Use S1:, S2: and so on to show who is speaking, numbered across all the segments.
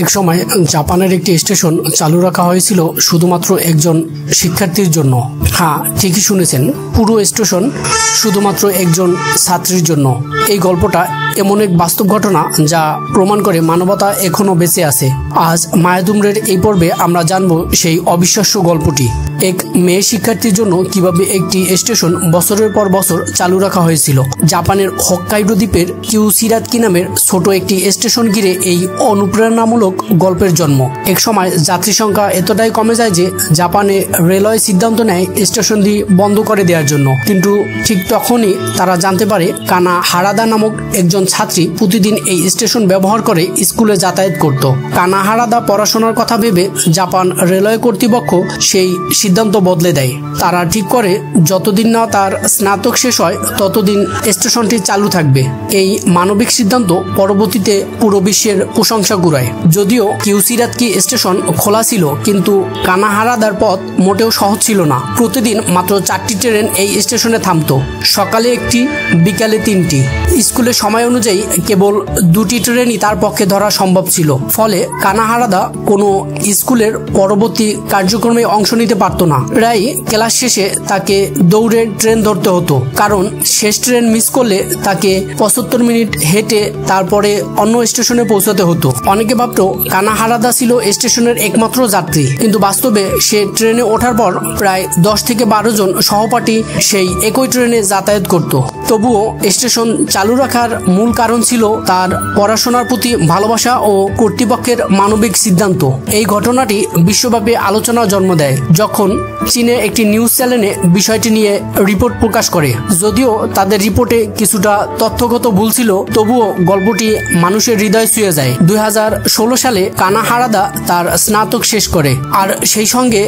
S1: এক সময় জাপানের একটি স্টেশন চালু রাখা হয়েছিল শুধুমাত্র একজন শিক্ষার্থীর জন্য। হ্যাঁ, ঠিকই শুনেছেন, পুরো স্টেশন শুধুমাত্র একজন ছাত্রীর জন্য। এই গল্পটা এমন এক বাস্তব ঘটনা যা প্রমাণ করে মানবতা এখনো বেঁচে আছে। আজ মায়াদুমরের এই পর্বে আমরা জানব সেই অবিশ্বাস্য গল্পটি। এক মেয়ে শিক্ষার্থীর জন্য কিভাবে একটি স্টেশন বছরের পর বছর চালু রাখা হয়েছিল। জাপানের হক্কাইডো দ্বীপের কিউসিরাতকি নামের ছোট একটি স্টেশন ঘিরে এই অনুপ্রেরণামূলক গল্পের জন্ম। এক সময় যাত্রী সংখ্যা এতটাই কমে যায় যে জাপানে রেলওয়ে সিদ্ধান্ত নেয় স্টেশনটি বন্ধ করে দেওয়ার জন্য। কিন্তু ঠিক তখনই তারা জানতে পারে কানা হারাদা নামক একজন ছাত্রী প্রতিদিন এই স্টেশন ব্যবহার করে স্কুলে যাতায়াত করত। কানা হারাদা পড়াশোনার কথা ভেবে জাপান রেলওয়ে কর্তৃপক্ষ সেই সিদ্ধান্ত বদলে দেয়। তারা ঠিক করে যতদিন না তার স্নাতক শেষ হয় ততদিন স্টেশনটি চালু থাকবে। এই মানবিক সিদ্ধান্ত পরবর্তীতে পুরো বিশ্বের প্রশংসা কুড়ায়। যদিও কিউসিরাতকি স্টেশন খোলা ছিল, কিন্তু কানা হারাদার পথ মোটেও সহজ ছিল না। প্রতিদিন মাত্র 4টি ট্রেন এই স্টেশনে থামত, সকালে 1টি, বিকালে 3টি। স্কুলের সময় অনুযায়ী কেবল 2টি ট্রেনই তার পক্ষে ধরা সম্ভব ছিল। ফলে কানা হারাদা কোনো স্কুলের পরবর্তী কার্যক্রমে অংশ নিতে পারত না। প্রায় ক্লাস শেষে তাকে দৌড়ে ট্রেন ধরতে হতো, কারণ শেষ ট্রেন মিস করলে তাকে 75 মিনিট হেঁটে তারপরে অন্য স্টেশনে পৌঁছাতে হতো। অনেকে ভাবত কানা হারাদা ছিল স্টেশনের একমাত্র যাত্রী, কিন্তু বাস্তবে সে ট্রেনে ওঠার পর প্রায় 10 থেকে 12 জন সহপাঠী সেই একই ট্রেনে যাতায়াত করত। তবুও স্টেশন চালু রাখার মূল কারণ ছিল তার পড়াশোনার প্রতি ভালোবাসা ও কর্তৃপক্ষের মানবিক সিদ্ধান্ত। এই ঘটনাটি বিশ্বব্যাপী আলোচনা জন্ম দেয় যখন চীনে একটি নিউজ চ্যানেলে বিষয়টি নিয়ে রিপোর্ট প্রকাশ করে। যদিও তাদের রিপোর্টে কিছুটা তথ্যগত ভুল ছিল, তবুও গল্পটি মানুষের হৃদয় ছুঁয়ে যায়। 2016 সালে কানা হারাদা তার স্নাতক শেষ করে, আর সেই সঙ্গে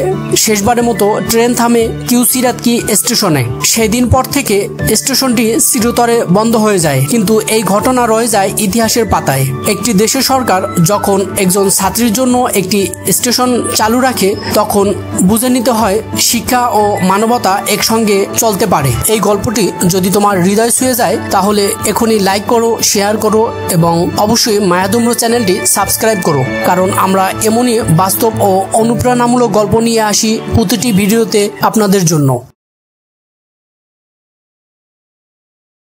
S1: শেষবারের মতো ট্রেন থামে কিউসিরাতকি স্টেশনে। সেদিন পর থেকে স্টেশনটি চিরতরে বন্ধ হয়ে যায়। কিন্তু এই ঘটনা রয়ে যায় ইতিহাসের পাতায়। একটি দেশের সরকার যখন একজন ছাত্রীর জন্য একটি স্টেশন চালু রাখে, তখন বুঝে নিতে হয় শিক্ষা ও মানবতা একসঙ্গে চলতে পারে। এই গল্পটি যদি তোমার হৃদয় ছুঁয়ে যায় তাহলে এখনই লাইক করো, শেয়ার করো এবং অবশ্যই মায়াদুমর চ্যানেলটি সাবস্ক্রাইব করো, কারণ আমরা এমনই বাস্তব ও অনুপ্রেরণামূলক গল্প নিয়ে আসি প্রতিটি ভিডিওতে আপনাদের জন্য।